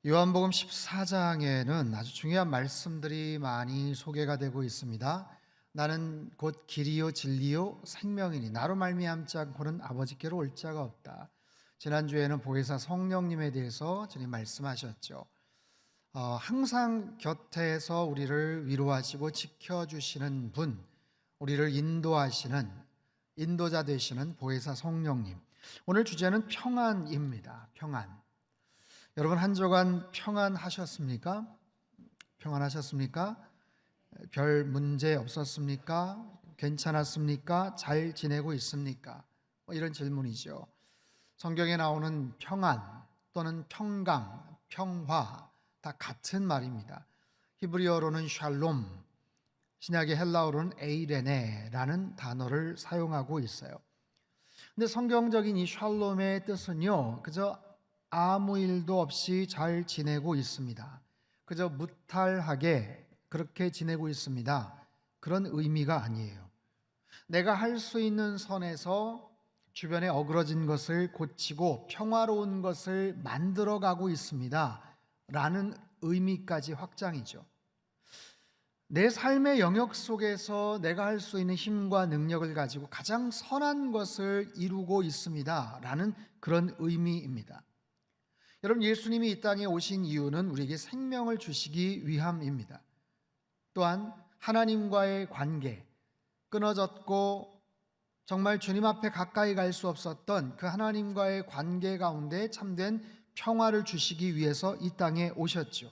요한복음 14장에는 아주 중요한 말씀들이 많이 소개가 되고 있습니다. 나는 곧 길이요 진리요 생명이니 나로 말미암지 않고는 아버지께로 올 자가 없다. 지난주에는 보혜사 성령님에 대해서 주님 말씀하셨죠. 항상 곁에서 우리를 위로하시고 지켜주시는 분, 우리를 인도하시는 인도자 되시는 보혜사 성령님. 오늘 주제는 평안입니다. 평안. 여러분 한 주간 평안하셨습니까? 평안하셨습니까? 별 문제 없었습니까? 괜찮았습니까? 잘 지내고 있습니까? 이런 질문이죠. 성경에 나오는 평안 또는 평강, 평화 다 같은 말입니다. 히브리어로는 샬롬, 신약의 헬라어로는 에이레네라는 단어를 사용하고 있어요. 근데 성경적인 이 샬롬의 뜻은요, 그저 아무 일도 없이 잘 지내고 있습니다. 그저 무탈하게 그렇게 지내고 있습니다. 그런 의미가 아니에요. 내가 할 수 있는 선에서 주변에 어그러진 것을 고치고 평화로운 것을 만들어가고 있습니다. 라는 의미까지 확장이죠. 내 삶의 영역 속에서 내가 할 수 있는 힘과 능력을 가지고 가장 선한 것을 이루고 있습니다. 라는 그런 의미입니다. 여러분, 예수님이 이 땅에 오신 이유는 우리에게 생명을 주시기 위함입니다. 또한 하나님과의 관계, 끊어졌고 정말 주님 앞에 가까이 갈 수 없었던 그 하나님과의 관계 가운데 참된 평화를 주시기 위해서 이 땅에 오셨죠.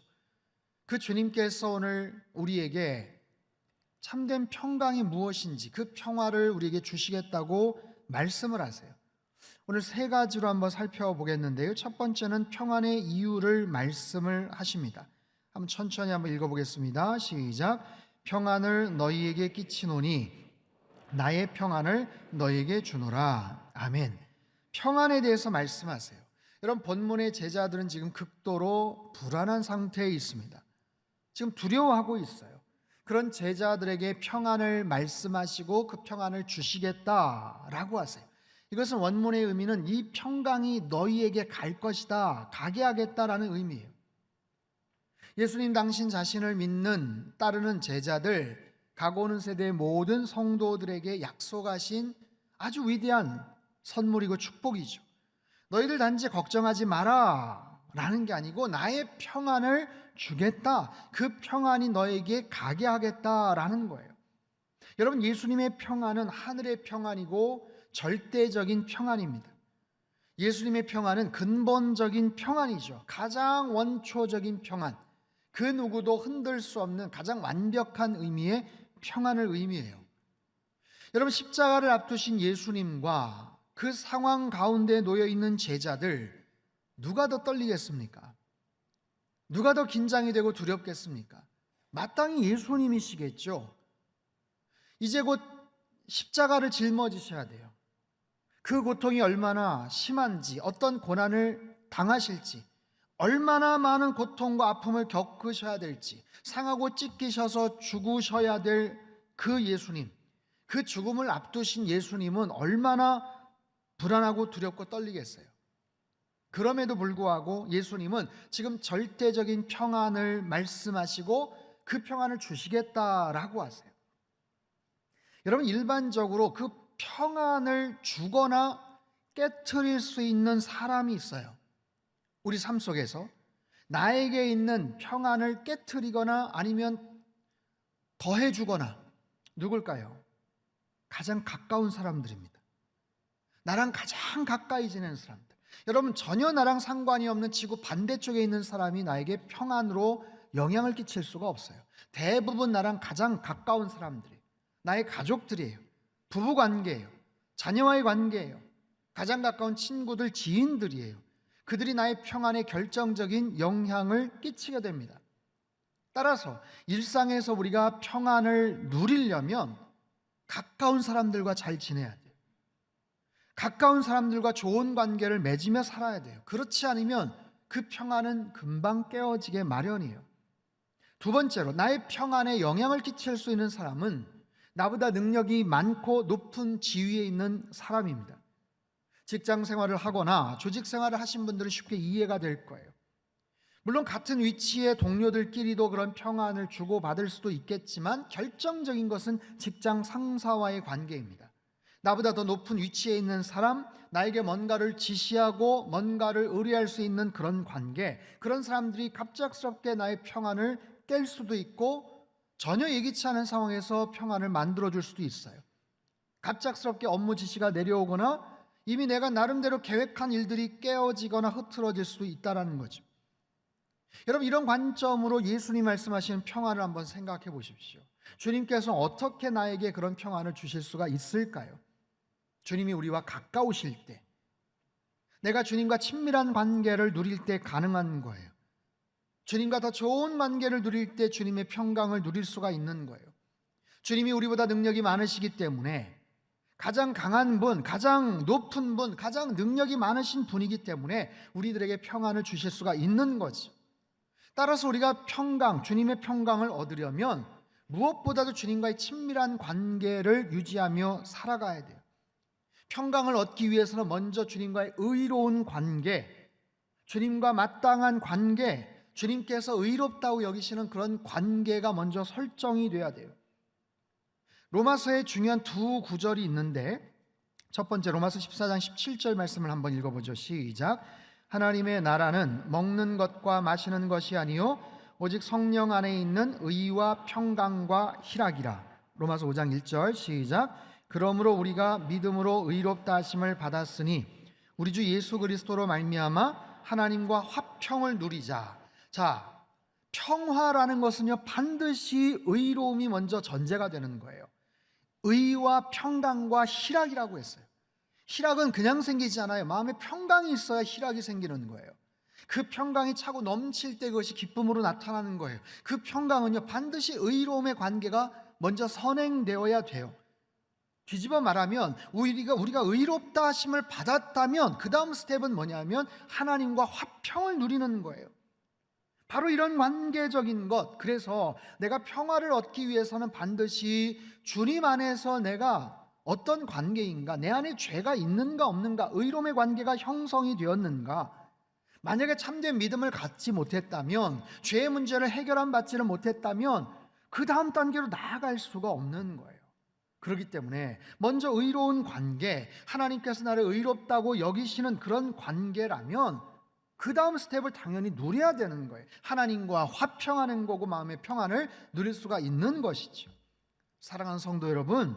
그 주님께서 오늘 우리에게 참된 평강이 무엇인지 그 평화를 우리에게 주시겠다고 말씀을 하세요. 오늘 세 가지로 한번 살펴보겠는데요. 첫 번째는 평안의 이유를 말씀을 하십니다. 한번 천천히 한번 읽어보겠습니다. 시작. 평안을 너희에게 끼치노니 나의 평안을 너희에게 주노라. 아멘. 평안에 대해서 말씀하세요. 여러분, 본문의 제자들은 지금 극도로 불안한 상태에 있습니다. 지금 두려워하고 있어요. 그런 제자들에게 평안을 말씀하시고 그 평안을 주시겠다라고 하세요. 이것은 원문의 의미는 이 평강이 너희에게 갈 것이다, 가게 하겠다라는 의미예요. 예수님 당신 자신을 믿는 따르는 제자들, 가고 오는 세대의 모든 성도들에게 약속하신 아주 위대한 선물이고 축복이죠. 너희들 단지 걱정하지 마라 라는 게 아니고 나의 평안을 주겠다, 그 평안이 너에게 가게 하겠다라는 거예요. 여러분, 예수님의 평안은 하늘의 평안이고 절대적인 평안입니다. 예수님의 평안은 근본적인 평안이죠. 가장 원초적인 평안, 그 누구도 흔들 수 없는 가장 완벽한 의미의 평안을 의미해요. 여러분, 십자가를 앞두신 예수님과 그 상황 가운데 놓여 있는 제자들, 누가 더 떨리겠습니까? 누가 더 긴장이 되고 두렵겠습니까? 마땅히 예수님이시겠죠. 이제 곧 십자가를 짊어지셔야 돼요. 그 고통이 얼마나 심한지, 어떤 고난을 당하실지, 얼마나 많은 고통과 아픔을 겪으셔야 될지, 상하고 찢기셔서 죽으셔야 될 그 예수님, 그 죽음을 앞두신 예수님은 얼마나 불안하고 두렵고 떨리겠어요. 그럼에도 불구하고 예수님은 지금 절대적인 평안을 말씀하시고 그 평안을 주시겠다라고 하세요. 여러분, 일반적으로 그 평안을 주거나 깨트릴 수 있는 사람이 있어요. 우리 삶 속에서 나에게 있는 평안을 깨트리거나 아니면 더해주거나 누굴까요? 가장 가까운 사람들입니다. 나랑 가장 가까이 지내는 사람들. 여러분, 전혀 나랑 상관이 없는 지구 반대쪽에 있는 사람이 나에게 평안으로 영향을 끼칠 수가 없어요. 대부분 나랑 가장 가까운 사람들이에요. 나의 가족들이에요. 부부관계예요. 자녀와의 관계예요. 가장 가까운 친구들, 지인들이에요. 그들이 나의 평안에 결정적인 영향을 끼치게 됩니다. 따라서 일상에서 우리가 평안을 누리려면 가까운 사람들과 잘 지내야 돼요. 가까운 사람들과 좋은 관계를 맺으며 살아야 돼요. 그렇지 않으면 그 평안은 금방 깨어지게 마련이에요. 두 번째로, 나의 평안에 영향을 끼칠 수 있는 사람은 나보다 능력이 많고 높은 지위에 있는 사람입니다. 직장 생활을 하거나 조직 생활을 하신 분들은 쉽게 이해가 될 거예요. 물론 같은 위치의 동료들끼리도 그런 평안을 주고받을 수도 있겠지만 결정적인 것은 직장 상사와의 관계입니다. 나보다 더 높은 위치에 있는 사람, 나에게 뭔가를 지시하고 뭔가를 의뢰할 수 있는 그런 관계, 그런 사람들이 갑작스럽게 나의 평안을 깰 수도 있고 전혀 예기치 않은 상황에서 평안을 만들어줄 수도 있어요. 갑작스럽게 업무 지시가 내려오거나 이미 내가 나름대로 계획한 일들이 깨어지거나 흐트러질 수도 있다는 거죠. 여러분, 이런 관점으로 예수님 말씀하시는 평안을 한번 생각해 보십시오. 주님께서 어떻게 나에게 그런 평안을 주실 수가 있을까요? 주님이 우리와 가까우실 때, 내가 주님과 친밀한 관계를 누릴 때 가능한 거예요. 주님과 더 좋은 관계를 누릴 때 주님의 평강을 누릴 수가 있는 거예요. 주님이 우리보다 능력이 많으시기 때문에, 가장 강한 분, 가장 높은 분, 가장 능력이 많으신 분이기 때문에 우리들에게 평안을 주실 수가 있는 거죠. 따라서 우리가 평강, 주님의 평강을 얻으려면 무엇보다도 주님과의 친밀한 관계를 유지하며 살아가야 돼요. 평강을 얻기 위해서는 먼저 주님과의 의로운 관계, 주님과 마땅한 관계, 주님께서 의롭다고 여기시는 그런 관계가 먼저 설정이 돼야 돼요. 로마서에 중요한 두 구절이 있는데, 첫 번째 로마서 14장 17절 말씀을 한번 읽어보죠. 시작. 하나님의 나라는 먹는 것과 마시는 것이 아니요 오직 성령 안에 있는 의와 평강과 희락이라. 로마서 5장 1절 시작. 그러므로 우리가 믿음으로 의롭다 하심을 받았으니 우리 주 예수 그리스도로 말미암아 하나님과 화평을 누리자. 자, 평화라는 것은요 반드시 의로움이 먼저 전제가 되는 거예요. 의와 평강과 희락이라고 했어요. 희락은 그냥 생기지 않아요. 마음에 평강이 있어야 희락이 생기는 거예요. 그 평강이 차고 넘칠 때 그것이 기쁨으로 나타나는 거예요. 그 평강은요 반드시 의로움의 관계가 먼저 선행되어야 돼요. 뒤집어 말하면 우리가 의롭다 하심을 받았다면 그 다음 스텝은 뭐냐면 하나님과 화평을 누리는 거예요. 바로 이런 관계적인 것, 그래서 내가 평화를 얻기 위해서는 반드시 주님 안에서 내가 어떤 관계인가, 내 안에 죄가 있는가 없는가, 의로움의 관계가 형성이 되었는가, 만약에 참된 믿음을 갖지 못했다면, 죄의 문제를 해결받지를 못했다면 그 다음 단계로 나아갈 수가 없는 거예요. 그렇기 때문에 먼저 의로운 관계, 하나님께서 나를 의롭다고 여기시는 그런 관계라면 그 다음 스텝을 당연히 누려야 되는 거예요. 하나님과 화평하는 거고 마음의 평안을 누릴 수가 있는 것이죠. 사랑하는 성도 여러분,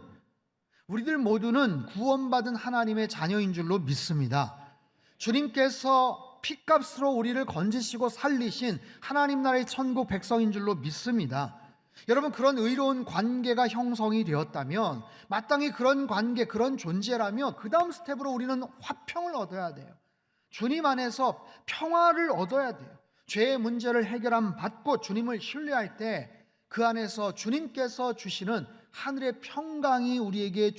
우리들 모두는 구원받은 하나님의 자녀인 줄로 믿습니다. 주님께서 피값으로 우리를 건지시고 살리신 하나님 나라의 천국 백성인 줄로 믿습니다. 여러분, 그런 의로운 관계가 형성이 되었다면, 마땅히 그런 관계, 그런 존재라면 그 다음 스텝으로 우리는 화평을 얻어야 돼요. 주님 안에서 평화를 얻어야 돼요. 죄의 문제를 해결함 받고 주님을 신뢰할 때 그 안에서 주님께서 주시는 하늘의 평강이 우리에게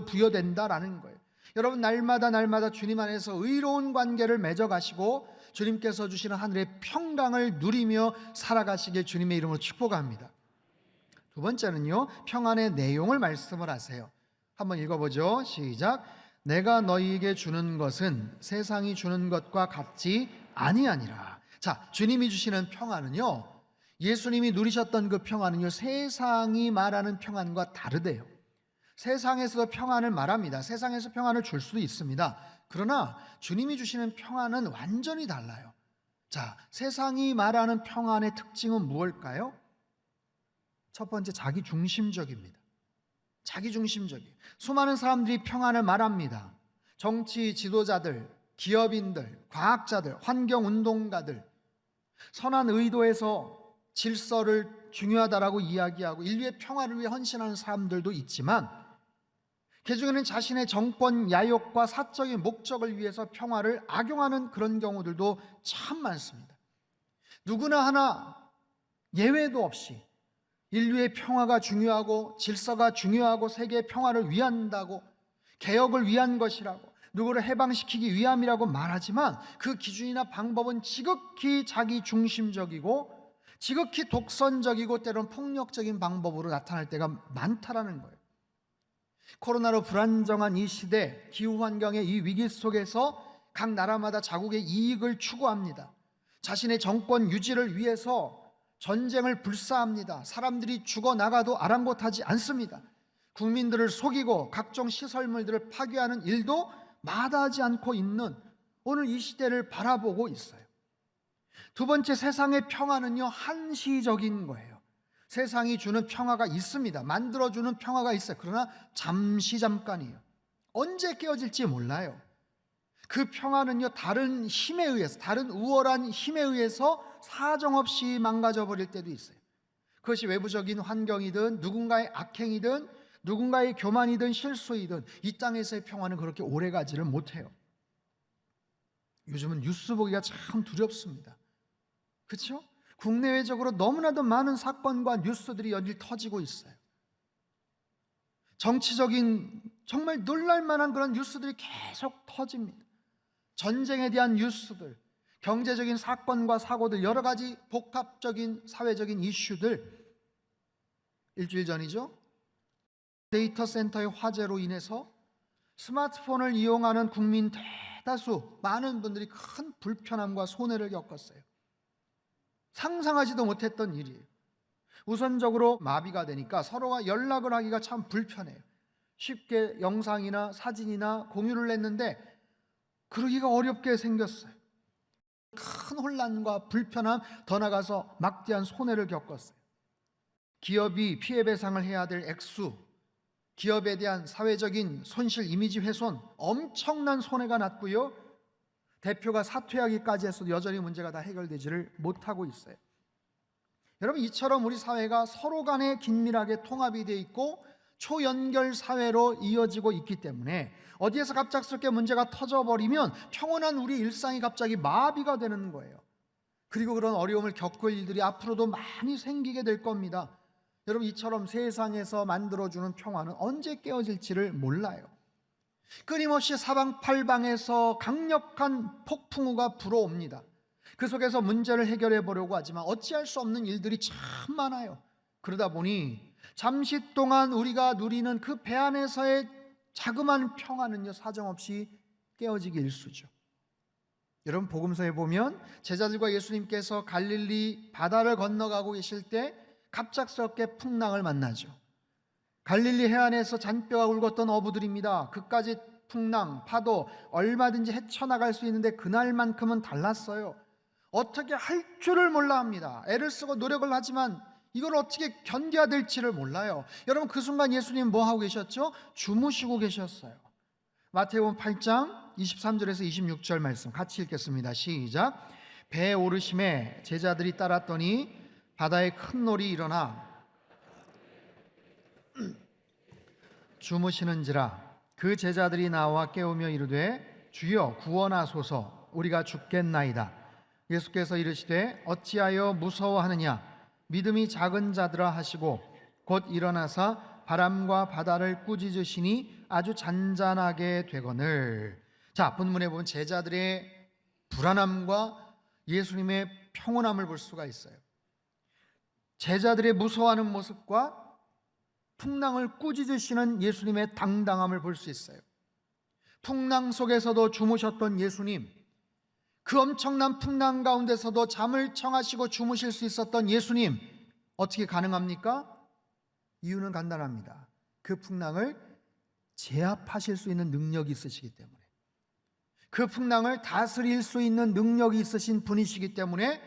부여된다라는 거예요. 여러분, 날마다 주님 안에서 의로운 관계를 맺어가시고 주님께서 주시는 하늘의 평강을 누리며 살아가시길 주님의 이름으로 축복합니다. 두 번째는요, 평안의 내용을 말씀을 하세요. 한번 읽어보죠. 시작. 내가 너희에게 주는 것은 세상이 주는 것과 같지 아니하니라. 자, 주님이 주시는 평안은요, 예수님이 누리셨던 그 평안은요 세상이 말하는 평안과 다르대요. 세상에서 평안을 말합니다. 세상에서 평안을 줄 수도 있습니다. 그러나 주님이 주시는 평안은 완전히 달라요. 자, 세상이 말하는 평안의 특징은 무엇일까요? 첫 번째, 자기중심적입니다. 자기중심적이에요. 수많은 사람들이 평안을 말합니다. 정치 지도자들, 기업인들, 과학자들, 환경운동가들, 선한 의도에서 질서를 중요하다라고 이야기하고 인류의 평화를 위해 헌신하는 사람들도 있지만, 개중에는 자신의 정권 야욕과 사적인 목적을 위해서 평화를 악용하는 그런 경우들도 참 많습니다. 누구나 하나 예외도 없이 인류의 평화가 중요하고 질서가 중요하고 세계의 평화를 위한다고, 개혁을 위한 것이라고, 누구를 해방시키기 위함이라고 말하지만 그 기준이나 방법은 지극히 자기중심적이고 지극히 독선적이고 때로는 폭력적인 방법으로 나타날 때가 많다라는 거예요. 코로나로 불안정한 이 시대, 기후환경의 이 위기 속에서 각 나라마다 자국의 이익을 추구합니다. 자신의 정권 유지를 위해서 전쟁을 불사합니다. 사람들이 죽어나가도 아랑곳하지 않습니다. 국민들을 속이고 각종 시설물들을 파괴하는 일도 마다하지 않고 있는 오늘 이 시대를 바라보고 있어요. 두 번째, 세상의 평화는요, 한시적인 거예요. 세상이 주는 평화가 있습니다. 만들어주는 평화가 있어요. 그러나 잠깐이에요. 언제 깨어질지 몰라요. 그 평화는요, 다른 힘에 의해서, 다른 우월한 힘에 의해서 사정없이 망가져 버릴 때도 있어요. 그것이 외부적인 환경이든 누군가의 악행이든 누군가의 교만이든 실수이든 이 땅에서의 평화는 그렇게 오래가지를 못해요. 요즘은 뉴스 보기가 참 두렵습니다. 그렇죠? 국내외적으로 너무나도 많은 사건과 뉴스들이 연일 터지고 있어요. 정치적인 정말 놀랄만한 그런 뉴스들이 계속 터집니다. 전쟁에 대한 뉴스들, 경제적인 사건과 사고들, 여러 가지 복합적인 사회적인 이슈들. 일주일 전이죠, 데이터 센터의 화재로 인해서 스마트폰을 이용하는 국민 대다수 많은 분들이 큰 불편함과 손해를 겪었어요. 상상하지도 못했던 일이에요. 우선적으로 마비가 되니까 서로가 연락을 하기가 참 불편해요. 쉽게 영상이나 사진이나 공유를 했는데 그러기가 어렵게 생겼어요. 큰 혼란과 불편함, 더 나아가서 막대한 손해를 겪었어요. 기업이 피해 배상을 해야 될 액수, 기업에 대한 사회적인 손실, 이미지 훼손, 엄청난 손해가 났고요, 대표가 사퇴하기까지 해서도 여전히 문제가 다 해결되지를 못하고 있어요. 여러분, 이처럼 우리 사회가 서로 간에 긴밀하게 통합이 되어 있고 초연결 사회로 이어지고 있기 때문에 어디에서 갑작스럽게 문제가 터져버리면 평온한 우리 일상이 갑자기 마비가 되는 거예요. 그리고 그런 어려움을 겪을 일들이 앞으로도 많이 생기게 될 겁니다. 여러분, 이처럼 세상에서 만들어주는 평화는 언제 깨어질지를 몰라요. 끊임없이 사방팔방에서 강력한 폭풍우가 불어옵니다. 그 속에서 문제를 해결해 보려고 하지만 어찌할 수 없는 일들이 참 많아요. 그러다 보니 잠시 동안 우리가 누리는 그 배 안에서의 자그마한 평화는요, 사정없이 깨어지기 일쑤죠. 여러분, 복음서에 보면 제자들과 예수님께서 갈릴리 바다를 건너가고 계실 때 갑작스럽게 풍랑을 만나죠. 갈릴리 해안에서 잔뼈가 굵었던 어부들입니다. 그까지 풍랑, 파도 얼마든지 헤쳐나갈 수 있는데 그날만큼은 달랐어요. 어떻게 할 줄을 몰라 합니다. 애를 쓰고 노력을 하지만 이걸 어떻게 견뎌야 될지를 몰라요. 여러분, 그 순간 예수님 뭐 하고 계셨죠? 주무시고 계셨어요. 마태복음 8장 23절에서 26절 말씀 같이 읽겠습니다. 시작. 배에 오르심에 제자들이 따랐더니 바다에 큰 놀이 일어나 주무시는지라. 그 제자들이 나와 깨우며 이르되 주여 구원하소서, 우리가 죽겠나이다. 예수께서 이르시되 어찌하여 무서워하느냐, 믿음이 작은 자들아 하시고 곧 일어나사 바람과 바다를 꾸짖으시니 아주 잔잔하게 되거늘. 자, 본문에 보면 제자들의 불안함과 예수님의 평온함을 볼 수가 있어요. 제자들의 무서워하는 모습과 풍랑을 꾸짖으시는 예수님의 당당함을 볼 수 있어요. 풍랑 속에서도 주무셨던 예수님, 그 엄청난 풍랑 가운데서도 잠을 청하시고 주무실 수 있었던 예수님, 어떻게 가능합니까? 이유는 간단합니다. 그 풍랑을 제압하실 수 있는 능력이 있으시기 때문에, 그 풍랑을 다스릴 수 있는 능력이 있으신 분이시기 때문에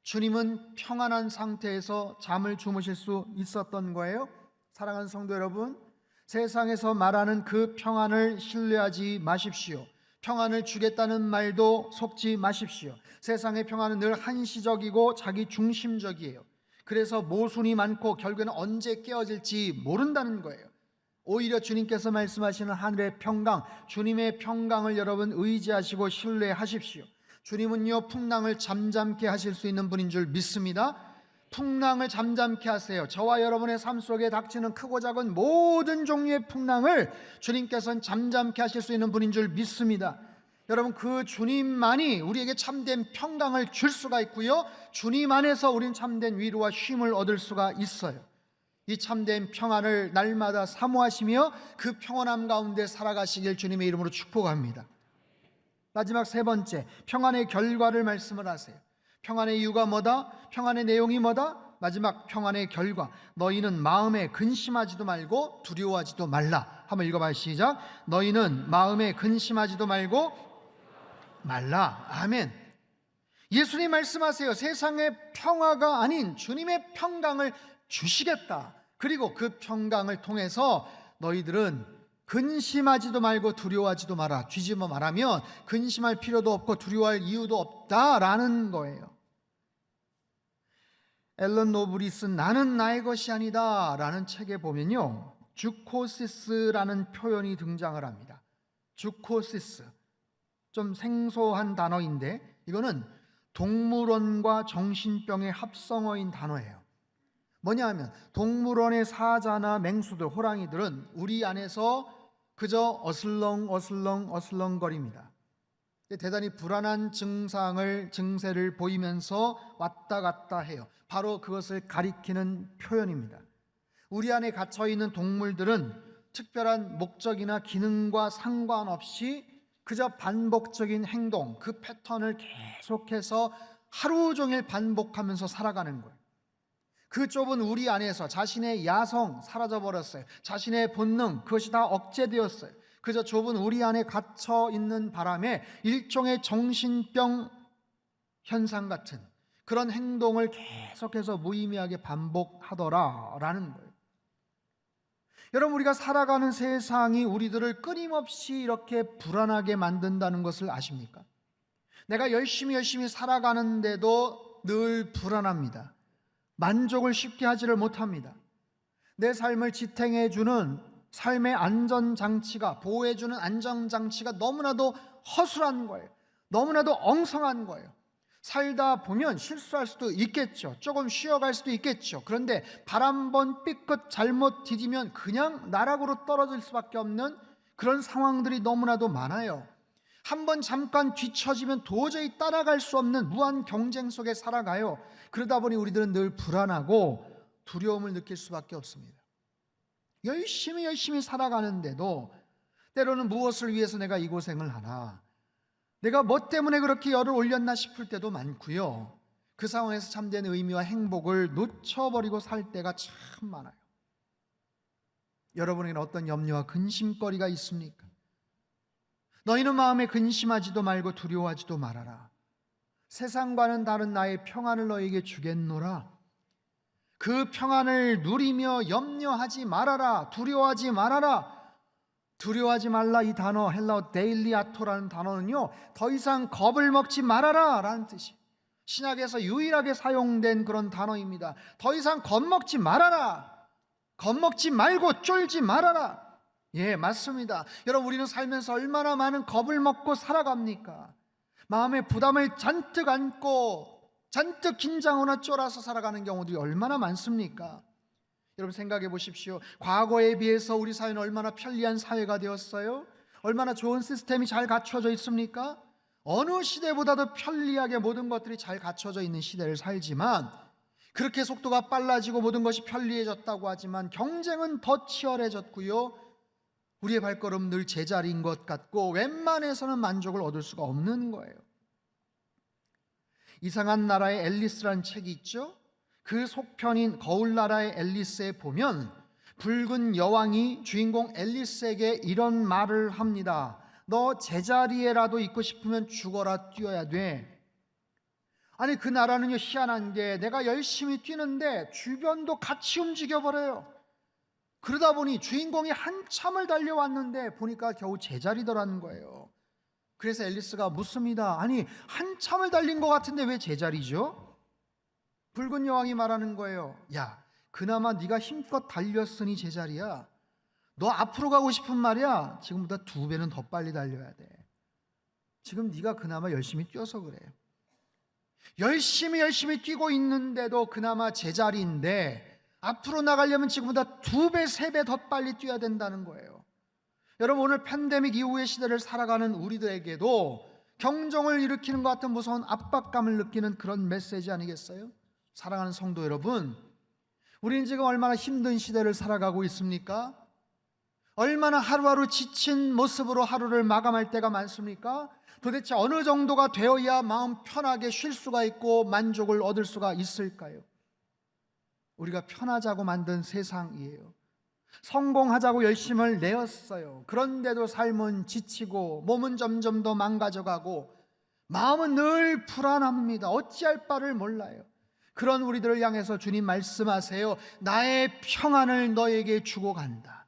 주님은 평안한 상태에서 잠을 주무실 수 있었던 거예요. 사랑하는 성도 여러분, 세상에서 말하는 그 평안을 신뢰하지 마십시오. 평안을 주겠다는 말도 속지 마십시오. 세상의 평안은 늘 한시적이고 자기 중심적이에요. 그래서 모순이 많고 결국에는 언제 깨어질지 모른다는 거예요. 오히려 주님께서 말씀하시는 하늘의 평강, 주님의 평강을 여러분 의지하시고 신뢰하십시오. 주님은요, 풍랑을 잠잠케 하실 수 있는 분인 줄 믿습니다. 풍랑을 잠잠케 하세요. 저와 여러분의 삶 속에 닥치는 크고 작은 모든 종류의 풍랑을 주님께서는 잠잠케 하실 수 있는 분인 줄 믿습니다. 여러분, 그 주님만이 우리에게 참된 평강을 줄 수가 있고요, 주님 안에서 우린 참된 위로와 쉼을 얻을 수가 있어요. 이 참된 평안을 날마다 사모하시며 그 평안함 가운데 살아가시길 주님의 이름으로 축복합니다. 마지막 세 번째, 평안의 결과를 말씀을 하세요. 평안의 이유가 뭐다? 평안의 내용이 뭐다? 마지막 평안의 결과. 너희는 마음에 근심하지도 말고 두려워하지도 말라. 한번 읽어봐요. 시작. 너희는 마음에 근심하지도 말고 말라. 아멘. 예수님 말씀하세요. 세상의 평화가 아닌 주님의 평강을 주시겠다. 그리고 그 평강을 통해서 너희들은 근심하지도 말고 두려워하지도 마라. 뒤집어 말하면 근심할 필요도 없고 두려워할 이유도 없다라는 거예요. 앨런 노블이 쓴 나는 나의 것이 아니다 라는 책에 보면요, 주코시스라는 표현이 등장을 합니다. 주코시스, 좀 생소한 단어인데 이거는 동물원과 정신병의 합성어인 단어예요. 뭐냐 하면 동물원의 사자나 맹수들, 호랑이들은 우리 안에서 그저 어슬렁거립니다. 대단히 불안한 증세를 보이면서 왔다 갔다 해요. 바로 그것을 가리키는 표현입니다. 우리 안에 갇혀있는 동물들은 특별한 목적이나 기능과 상관없이 그저 반복적인 행동, 그 패턴을 계속해서 하루 종일 반복하면서 살아가는 거예요. 그 좁은 우리 안에서 자신의 야성 사라져버렸어요. 자신의 본능, 그것이 다 억제되었어요. 그저 좁은 우리 안에 갇혀 있는 바람에 일종의 정신병 현상 같은 그런 행동을 계속해서 무의미하게 반복하더라라는 거예요. 여러분, 우리가 살아가는 세상이 우리들을 끊임없이 이렇게 불안하게 만든다는 것을 아십니까? 내가 열심히 살아가는데도 늘 불안합니다. 만족을 쉽게 하지를 못합니다. 내 삶을 지탱해주는 삶의 안전장치가, 보호해주는 안전장치가 너무나도 허술한 거예요. 너무나도 엉성한 거예요. 살다 보면 실수할 수도 있겠죠. 조금 쉬어갈 수도 있겠죠. 그런데 발 한 번 삐끗 잘못 디디면 그냥 나락으로 떨어질 수밖에 없는 그런 상황들이 너무나도 많아요. 한 번 잠깐 뒤처지면 도저히 따라갈 수 없는 무한 경쟁 속에 살아가요. 그러다 보니 우리들은 늘 불안하고 두려움을 느낄 수밖에 없습니다. 열심히 살아가는데도 때로는 무엇을 위해서 내가 이 고생을 하나, 내가 뭐 때문에 그렇게 열을 올렸나 싶을 때도 많고요. 그 상황에서 참된 의미와 행복을 놓쳐버리고 살 때가 참 많아요. 여러분에게는 어떤 염려와 근심거리가 있습니까? 너희는 마음에 근심하지도 말고 두려워하지도 말아라. 세상과는 다른 나의 평안을 너희에게 주겠노라. 그 평안을 누리며 염려하지 말아라. 두려워하지 말아라. 두려워하지 말라, 이 단어, 헬라어 데일리아토라는 단어는요, 더 이상 겁을 먹지 말아라 라는 뜻이, 신약에서 유일하게 사용된 그런 단어입니다. 더 이상 겁먹지 말아라. 겁먹지 말고 쫄지 말아라. 예, 맞습니다. 여러분, 우리는 살면서 얼마나 많은 겁을 먹고 살아갑니까? 마음에 부담을 잔뜩 안고 잔뜩 긴장하거나 쫄아서 살아가는 경우들이 얼마나 많습니까? 여러분, 생각해 보십시오. 과거에 비해서 우리 사회는 얼마나 편리한 사회가 되었어요? 얼마나 좋은 시스템이 잘 갖춰져 있습니까? 어느 시대보다도 편리하게 모든 것들이 잘 갖춰져 있는 시대를 살지만, 그렇게 속도가 빨라지고 모든 것이 편리해졌다고 하지만 경쟁은 더 치열해졌고요, 우리의 발걸음 늘 제자리인 것 같고 웬만해서는 만족을 얻을 수가 없는 거예요. 이상한 나라의 앨리스라는 책이 있죠. 그 속편인 거울나라의 앨리스에 보면 붉은 여왕이 주인공 앨리스에게 이런 말을 합니다. 너 제자리에라도 있고 싶으면 죽어라, 뛰어야 돼. 아니, 그 나라는요, 희한한 게 내가 열심히 뛰는데 주변도 같이 움직여버려요. 그러다 보니 주인공이 한참을 달려왔는데 보니까 겨우 제자리더라는 거예요. 그래서 앨리스가 묻습니다. 아니, 한참을 달린 것 같은데 왜 제자리죠? 붉은 여왕이 말하는 거예요. 야, 그나마 네가 힘껏 달렸으니 제자리야. 너 앞으로 가고 싶은 말이야. 지금보다 2배는 더 빨리 달려야 돼. 지금 네가 그나마 열심히 뛰어서 그래. 열심히 뛰고 있는데도 그나마 제자리인데 앞으로 나가려면 지금보다 2배, 3배 더 빨리 뛰어야 된다는 거예요. 여러분, 오늘 팬데믹 이후의 시대를 살아가는 우리들에게도 경종을 일으키는 것 같은 무서운 압박감을 느끼는 그런 메시지 아니겠어요? 사랑하는 성도 여러분, 우리는 지금 얼마나 힘든 시대를 살아가고 있습니까? 얼마나 하루하루 지친 모습으로 하루를 마감할 때가 많습니까? 도대체 어느 정도가 되어야 마음 편하게 쉴 수가 있고 만족을 얻을 수가 있을까요? 우리가 편하자고 만든 세상이에요. 성공하자고 열심을 내었어요. 그런데도 삶은 지치고 몸은 점점 더 망가져가고 마음은 늘 불안합니다. 어찌할 바를 몰라요. 그런 우리들을 향해서 주님 말씀하세요. 나의 평안을 너에게 주고 간다.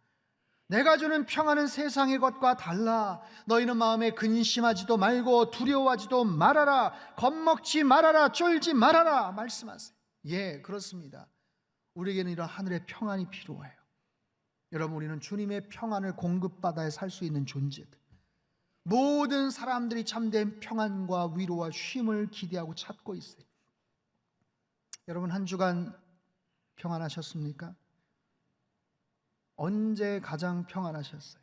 내가 주는 평안은 세상의 것과 달라. 너희는 마음에 근심하지도 말고 두려워하지도 말아라. 겁먹지 말아라. 쫄지 말아라. 말씀하세요. 예, 그렇습니다. 우리에게는 이런 하늘의 평안이 필요해요. 여러분, 우리는 주님의 평안을 공급받아야 살 수 있는 존재들. 모든 사람들이 참된 평안과 위로와 쉼을 기대하고 찾고 있어요. 여러분, 한 주간 평안하셨습니까? 언제 가장 평안하셨어요?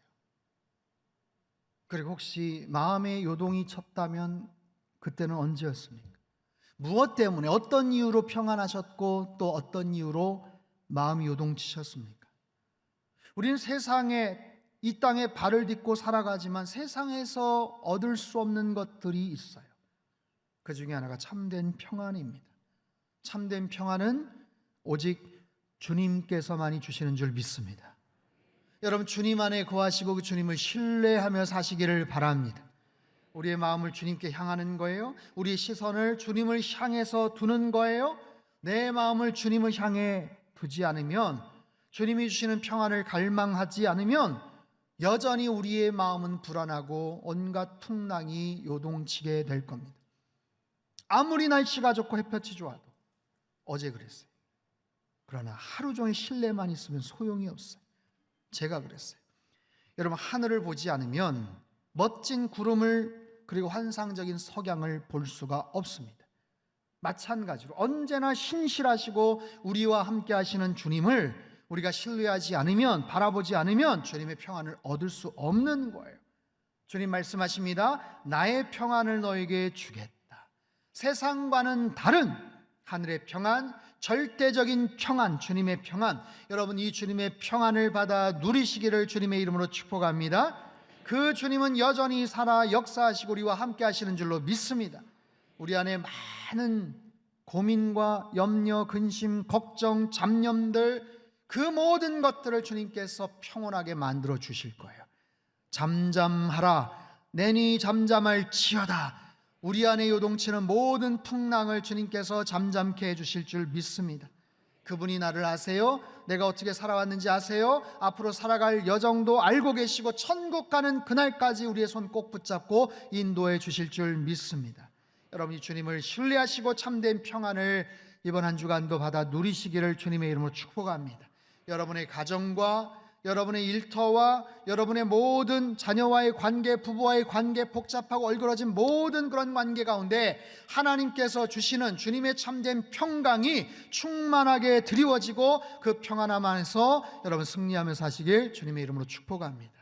그리고 혹시 마음의 요동이 쳤다면 그때는 언제였습니까? 무엇 때문에, 어떤 이유로 평안하셨고 또 어떤 이유로 마음이 요동치셨습니까? 우리는 세상에, 이 땅에 발을 딛고 살아가지만 세상에서 얻을 수 없는 것들이 있어요. 그 중에 하나가 참된 평안입니다. 참된 평안은 오직 주님께서만이 주시는 줄 믿습니다. 여러분, 주님 안에 거하시고 그 주님을 신뢰하며 사시기를 바랍니다. 우리의 마음을 주님께 향하는 거예요. 우리의 시선을 주님을 향해서 두는 거예요. 내 마음을 주님을 향해 두지 않으면, 주님이 주시는 평안을 갈망하지 않으면 여전히 우리의 마음은 불안하고 온갖 풍랑이 요동치게 될 겁니다. 아무리 날씨가 좋고 햇볕이 좋아도, 어제 그랬어요. 그러나 하루 종일 실내만 있으면 소용이 없어요. 제가 그랬어요. 여러분, 하늘을 보지 않으면 멋진 구름을 그리고 환상적인 석양을 볼 수가 없습니다. 마찬가지로 언제나 신실하시고 우리와 함께 하시는 주님을 우리가 신뢰하지 않으면, 바라보지 않으면 주님의 평안을 얻을 수 없는 거예요. 주님 말씀하십니다. 나의 평안을 너에게 주겠다. 세상과는 다른 하늘의 평안, 절대적인 평안, 주님의 평안. 여러분, 이 주님의 평안을 받아 누리시기를 주님의 이름으로 축복합니다. 그 주님은 여전히 살아 역사하시고 우리와 함께 하시는 줄로 믿습니다. 우리 안에 많은 고민과 염려, 근심, 걱정, 잡념들, 그 모든 것들을 주님께서 평온하게 만들어 주실 거예요. 잠잠하라, 내니 잠잠할지어다. 우리 안에 요동치는 모든 풍랑을 주님께서 잠잠케 해주실 줄 믿습니다. 그분이 나를 아세요? 내가 어떻게 살아왔는지 아세요? 앞으로 살아갈 여정도 알고 계시고 천국 가는 그날까지 우리의 손 꼭 붙잡고 인도해 주실 줄 믿습니다. 여러분이 주님을 신뢰하시고 참된 평안을 이번 한 주간도 받아 누리시기를 주님의 이름으로 축복합니다. 여러분의 가정과 여러분의 일터와 여러분의 모든 자녀와의 관계, 부부와의 관계, 복잡하고 얼그러진 모든 그런 관계 가운데 하나님께서 주시는 주님의 참된 평강이 충만하게 드리워지고 그 평안함 안에서 여러분 승리하며 사시길 주님의 이름으로 축복합니다.